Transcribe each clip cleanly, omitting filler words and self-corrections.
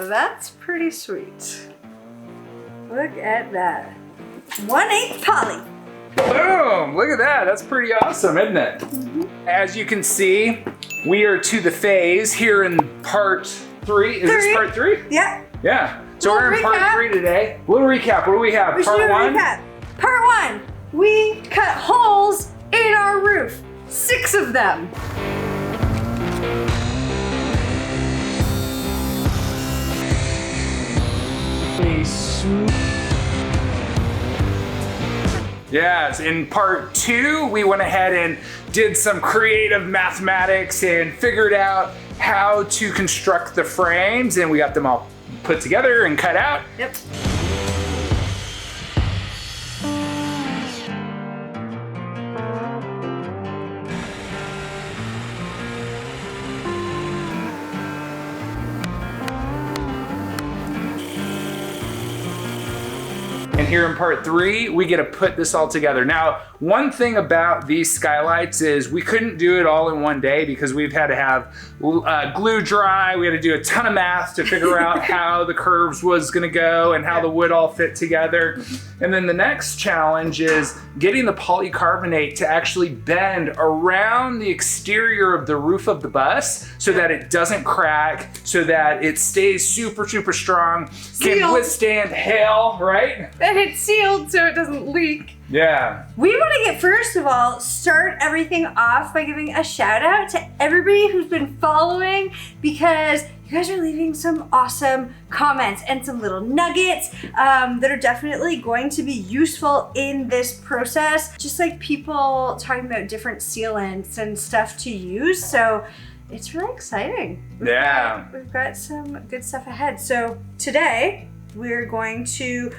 That's pretty sweet. Look at that. 1/8 poly. Boom! Look at that. That's pretty awesome, isn't it? As you can see, we are to the phase here in part 3. Is this part 3? Yeah. Yeah. So we're in part 3 today. Little recap. What do we have? Part 1? Part 1. We cut holes in our roof. 6 of them. Yes, in part 2, we went ahead and did some creative mathematics and figured out how to construct the frames, and we got them all put together and cut out. Yep. And here in part 3, we get to put this all together. Now, one thing about these skylights is we couldn't do it all in one day because we've had to have glue dry. We had to do a ton of math to figure out how the curves was gonna go and how the wood all fit together. And then the next challenge is getting the polycarbonate to actually bend around the exterior of the roof of the bus so that it doesn't crack, so that it stays super, super strong, can withstand hail, right? And it's sealed so it doesn't leak. Yeah. We want to first of all, start everything off by giving a shout out to everybody who's been following, because you guys are leaving some awesome comments and some little nuggets that are definitely going to be useful in this process. Just like people talking about different sealants and stuff to use. So it's really exciting. We've got some good stuff ahead. So today we're going to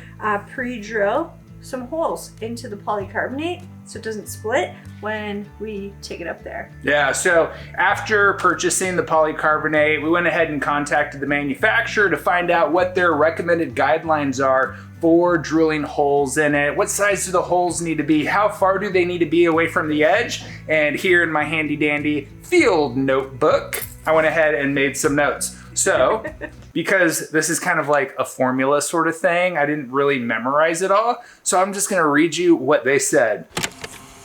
pre-drill some holes into the polycarbonate so it doesn't split when we take it up there. Yeah, so after purchasing the polycarbonate, we went ahead and contacted the manufacturer to find out what their recommended guidelines are for drilling holes in it. What size do the holes need to be? How far do they need to be away from the edge? And here in my handy dandy field notebook, I went ahead and made some notes. So, because this is kind of like a formula sort of thing, I didn't really memorize it all. So I'm just gonna read you what they said.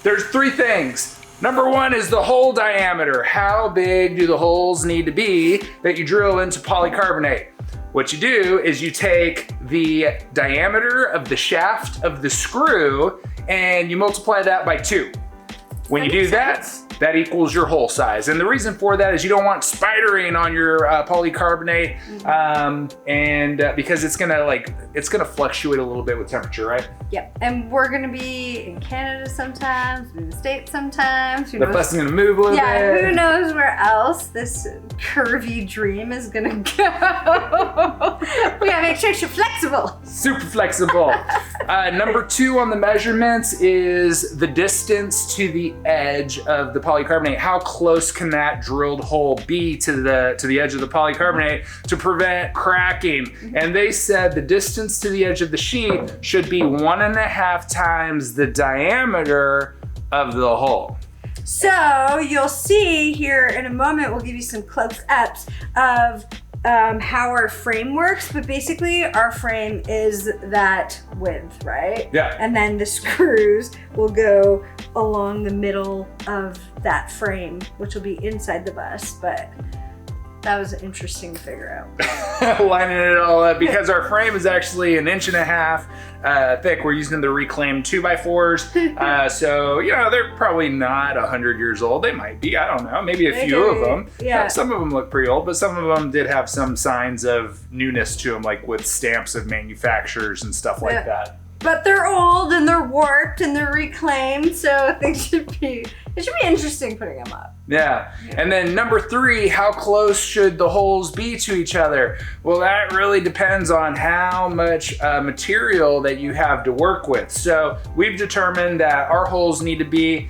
There's 3 things. Number 1 is the hole diameter. How big do the holes need to be that you drill into polycarbonate? What you do is you take the diameter of the shaft of the screw and you multiply that by 2. When you do that, that equals your hole size. And the reason for that is you don't want spidering on your polycarbonate, and because it's gonna fluctuate a little bit with temperature, right? Yep, and we're gonna be in Canada sometimes, in the States sometimes. The bus is gonna move a little bit. Yeah, who knows where else this curvy dream is gonna go. We gotta make sure it's flexible. Super flexible. Number 2 on the measurements is the distance to the edge of the polycarbonate. How close can that drilled hole be to the edge of the polycarbonate to prevent cracking? And they said the distance to the edge of the sheet should be 1.5 times the diameter of the hole. So you'll see here in a moment, we'll give you some close-ups of how our frame works, but basically our frame is that width, right? Yeah. And then the screws will go along the middle of that frame, which will be inside the bus, but that was interesting to figure out. Lining it all up, because our frame is actually 1.5 inches thick. We're using the reclaimed 2x4s. So, you know, they're probably not 100 years old. They might be, I don't know, maybe a few of them. Yeah. Some of them look pretty old, but some of them did have some signs of newness to them, like with stamps of manufacturers and stuff like that. But they're old and they're warped and they're reclaimed, so I think it should be interesting putting them up. Yeah. And then number 3, how close should the holes be to each other? Well, that really depends on how much material that you have to work with. So we've determined that our holes need to be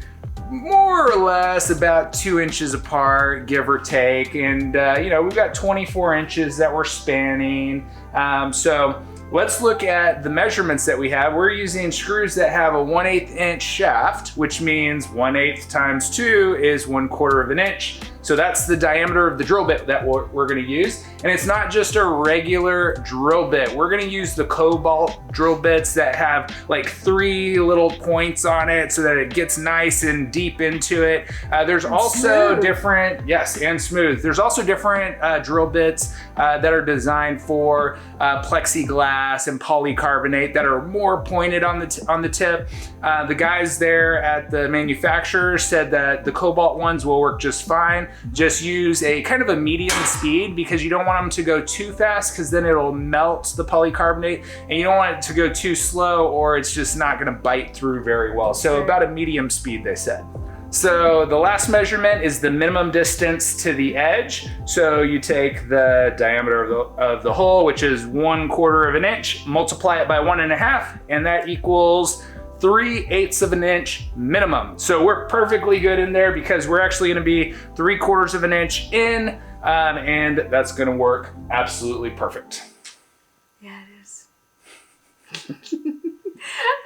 more or less about 2 inches apart, give or take. And you know, we've got 24 inches that we're spanning. So let's look at the measurements that we have. We're using screws that have a 1/8 inch shaft, which means 1/8 times 2 is 1/4 of an inch. So that's the diameter of the drill bit that we're gonna use. And it's not just a regular drill bit. We're gonna use the cobalt drill bits that have like 3 little points on it so that it gets nice and deep into it. There's also smooth. different, yes, and smooth. There's also different drill bits that are designed for plexiglass and polycarbonate that are more pointed on the tip. The guys there at the manufacturer said that the cobalt ones will work just fine. Just use a kind of a medium speed because you don't want them to go too fast because then it'll melt the polycarbonate, and you don't want it to go too slow or it's just not gonna bite through very well. So about a medium speed, they said. So the last measurement is the minimum distance to the edge. So you take the diameter of the hole, which is 1/4 of an inch, multiply it by 1.5, and that equals 3/8 of an inch minimum. So we're perfectly good in there because we're actually gonna be 3/4 of an inch in, and that's gonna work absolutely perfect. Yeah, it is.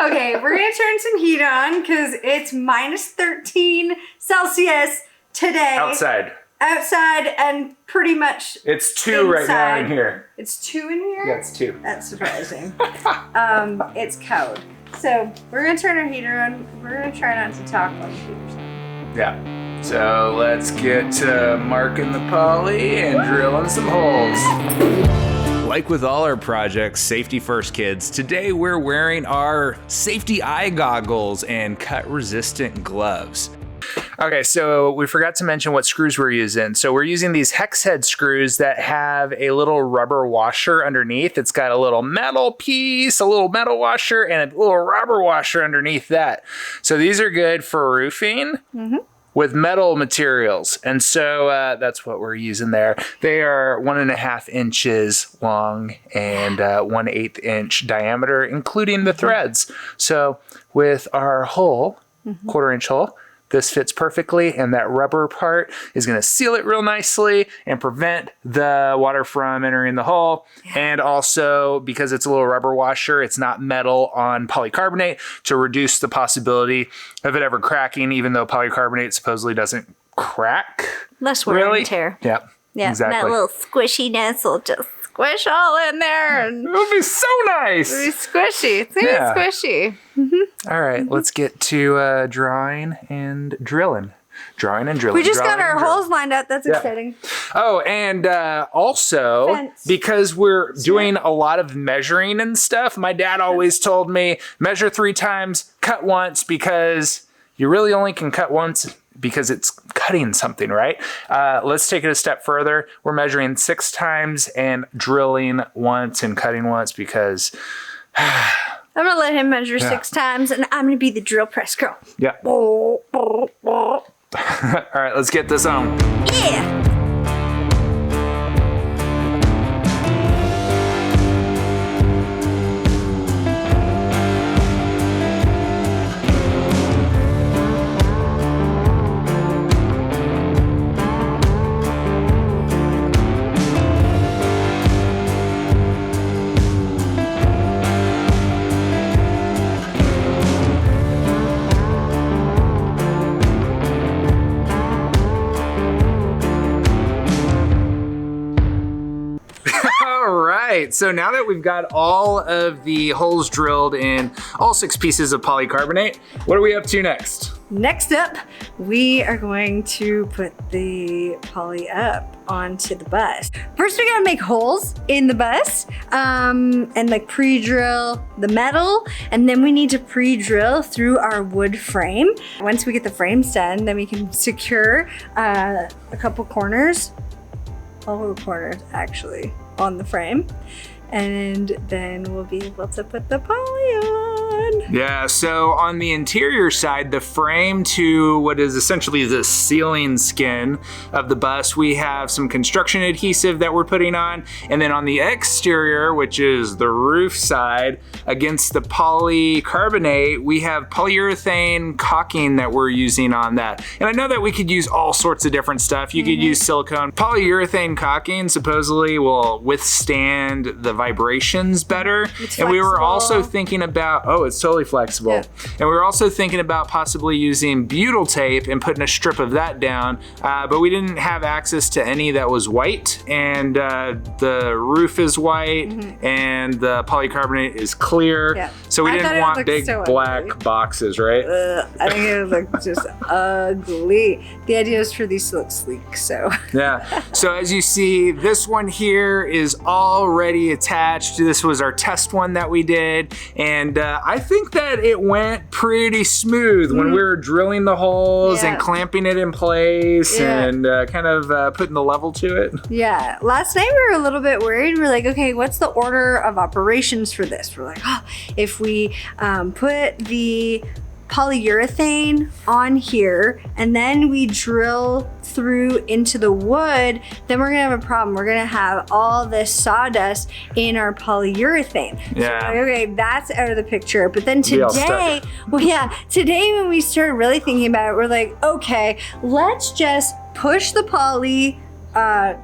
Okay, we're gonna turn some heat on because it's -13 Celsius today. Outside. Outside and pretty much It's 2 right now in here. It's 2 in here? Yeah, it's 2. That's surprising. It's cold. So we're gonna turn our heater on. We're gonna try not to talk while the heater's on. Yeah. So let's get to marking the poly and drilling some holes. Like with all our projects, safety first, kids, today we're wearing our safety eye goggles and cut resistant gloves. Okay, so we forgot to mention what screws we're using. So we're using these hex head screws that have a little rubber washer underneath. It's got a little metal piece, a little metal washer, and a little rubber washer underneath that. So these are good for roofing with metal materials. And so that's what we're using there. They are 1.5 inches long and 1/8 inch diameter, including the threads. So with our hole, 1/4 inch hole, this fits perfectly, and that rubber part is gonna seal it real nicely and prevent the water from entering the hole. And also, because it's a little rubber washer, it's not metal on polycarbonate to reduce the possibility of it ever cracking, even though polycarbonate supposedly doesn't crack. Less wear and tear. Yeah, Yeah, exactly. that little squishiness will just squish all in there. And It would be so nice. it'll be squishy. It's gonna Yeah. be squishy. All right, let's get to drawing and drilling. Drawing and drilling. We just drawing got our and drilling. holes lined up. That's exciting. Oh, and also, Fence. because we're doing a lot of measuring and stuff, my dad always told me, measure 3 times, cut once, because you really only can cut once because it's cutting something, right? Let's take it a step further. We're measuring 6 times and drilling once and cutting once because... I'm gonna let him measure 6 times, and I'm gonna be the drill press girl. Yeah. All right, let's get this on. Yeah. So now that we've got all of the holes drilled in all 6 pieces of polycarbonate, what are we up to next? Next up, we are going to put the poly up onto the bus. First, we gotta make holes in the bus and like pre-drill the metal, and then we need to pre-drill through our wood frame. Once we get the frames done, then we can secure a couple corners, all the corners actually, on the frame. And then we'll be able to put the poly on. Yeah, so on the interior side, the frame to what is essentially the ceiling skin of the bus, we have some construction adhesive that we're putting on. And then on the exterior, which is the roof side, against the polycarbonate, we have polyurethane caulking that we're using on that. And I know that we could use all sorts of different stuff. You could use silicone. Polyurethane caulking supposedly will withstand the vibrations better. It's and we were flexible. also thinking about, oh, it's totally really flexible. Yeah. And we were also thinking about possibly using butyl tape and putting a strip of that down, but we didn't have access to any that was white, and the roof is white and the polycarbonate is clear. Yeah. So we didn't want big so black ugly. boxes, right? I think it would look just ugly. The idea is for these to look sleek, so. Yeah. So as you see, this one here is already attached. This was our test one that we did, and I think that it went pretty smooth when we were drilling the holes and clamping it in place and kind of putting the level to it. Yeah. Last night we were a little bit worried. We're like, okay, what's the order of operations for this? We're like, oh, if we put the polyurethane on here and then we drill through into the wood, then we're gonna have a problem. We're gonna have all this sawdust in our polyurethane. Yeah. So, okay, that's out of the picture. But then today, today when we started really thinking about it, we're like, okay, let's just push the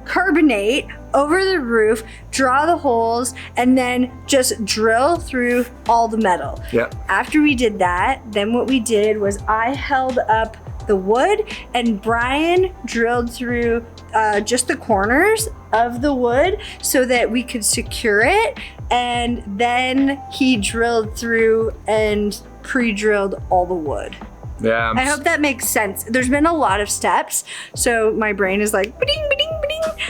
carbonate over the roof, draw the holes, and then just drill through all the metal. Yep. After we did that, then what we did was I held up the wood and Brian drilled through just the corners of the wood so that we could secure it. And then he drilled through and pre-drilled all the wood. Yeah. I hope that makes sense. There's been a lot of steps, so my brain is like, ba-ding, ba-ding, ba-ding.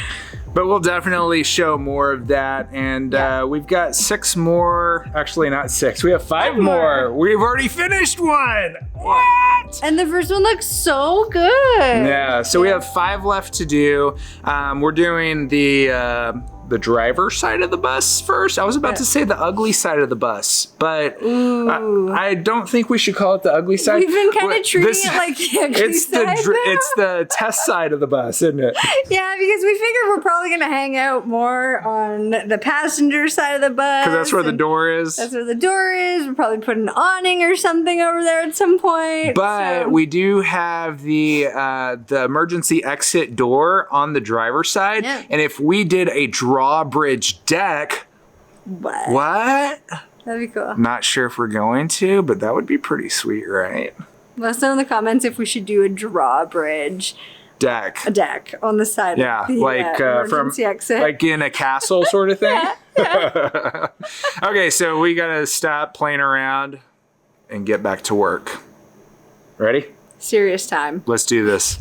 But we'll definitely show more of that. And we've got 6 more. Actually, not 6. We have 5 more. We've already finished one. What? And the first one looks so good. Yeah. So we have 5 left to do. We're doing the driver's side of the bus first. I was about to say the ugly side of the bus, but I don't think we should call it the ugly side. We've been kind of treating it like the ugly side. It's the test side of the bus, isn't it? Yeah, because we figured we're probably going to hang out more on the passenger side of the bus. Because that's where the door is. That's where the door is. We'll probably put an awning or something over there at some point. But we do have the emergency exit door on the driver's side. Yeah. And if we did a drawbridge deck, what? That'd be cool. Not sure if we're going to, but that would be pretty sweet, right? Let us know in the comments if we should do a drawbridge deck. A deck on the side of the like emergency from exit. like in a castle sort of thing. Yeah. Okay, so we gotta stop playing around and get back to work. Ready? Serious time. Let's do this.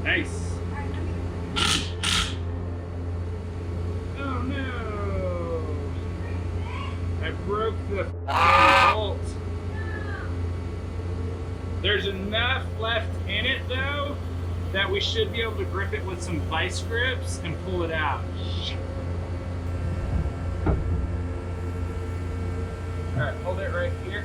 Nice. Oh no! I broke the bolt. There's enough left in it though that we should be able to grip it with some vice grips and pull it out. Alright, hold it right here.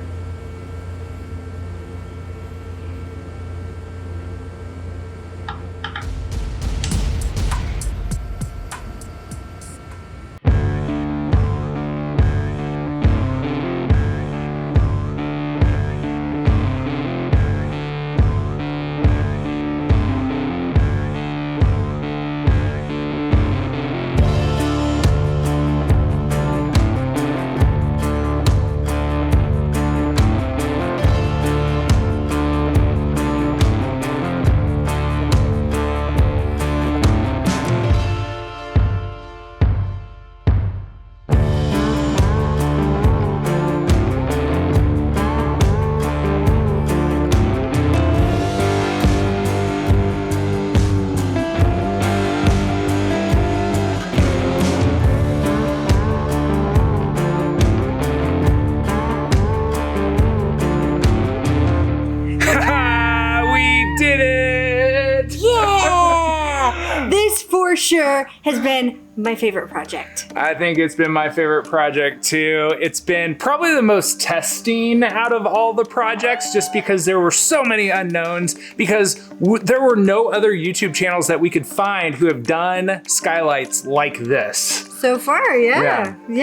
for sure has been my favorite project. I think it's been my favorite project too. It's been probably the most testing out of all the projects just because there were so many unknowns, because there were no other YouTube channels that we could find who have done skylights like this. So far, yeah. We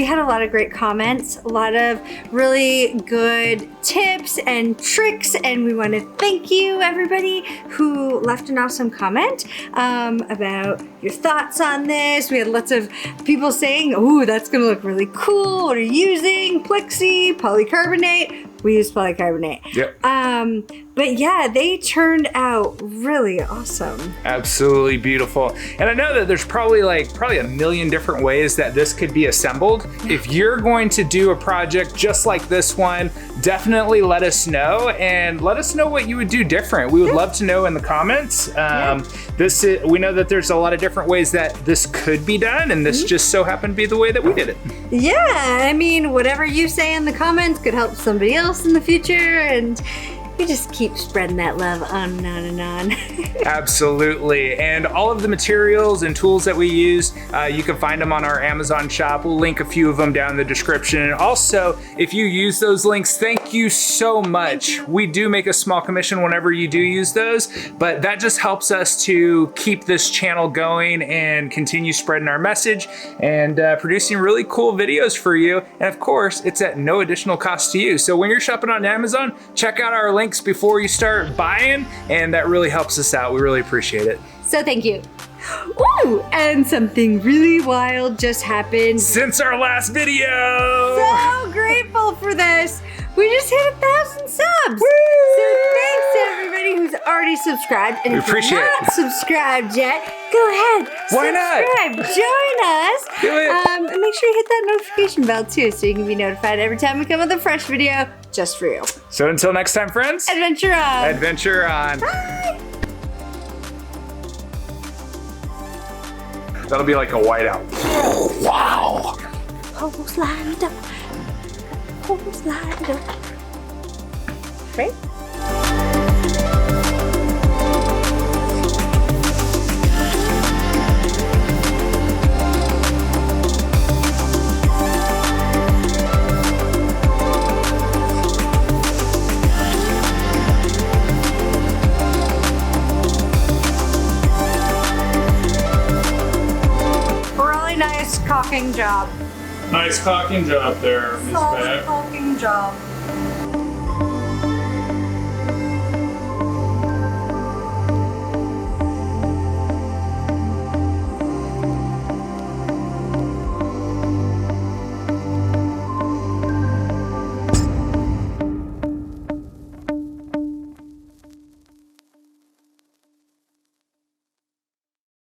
had a lot of great comments, a lot of really good tips and tricks, and we want to thank you, everybody who left an awesome comment about your thoughts on this. We had lots of people saying, "Ooh, that's gonna look really cool. What are you using? Plexi, polycarbonate." We used polycarbonate. Yep. But yeah, they turned out really awesome. Absolutely beautiful. And I know that there's probably a million different ways that this could be assembled. If you're going to do a project just like this one, definitely let us know, and let us know what you would do different. We would love to know in the comments. We know that there's a lot of different ways that this could be done, and this just so happened to be the way that we did it. Yeah, I mean, whatever you say in the comments could help somebody else in the future, and we just keep spreading that love on and on and on. Absolutely. And all of the materials and tools that we use, you can find them on our Amazon shop. We'll link a few of them down in the description. And also, if you use those links, thank you so much. We do make a small commission whenever you do use those, but that just helps us to keep this channel going and continue spreading our message and producing really cool videos for you. And of course, it's at no additional cost to you. So when you're shopping on Amazon, check out our links before you start buying, and that really helps us out. We really appreciate it. So thank you. Ooh, and something really wild just happened. Since our last video! So grateful for this. We just hit 1,000 subs. Woo! So thanks to everybody who's already subscribed. And if you're not subscribed yet, go ahead. Why subscribe. not? Join us. Do it. And make sure you hit that notification bell too, so you can be notified every time we come with a fresh video just for you. So until next time, friends. Adventure on. Adventure on. Bye. That'll be like a whiteout. Wow. Hose lined up. Hose lined up. Right? Nice caulking job. Nice caulking job there, Miss Solid Pat. caulking job.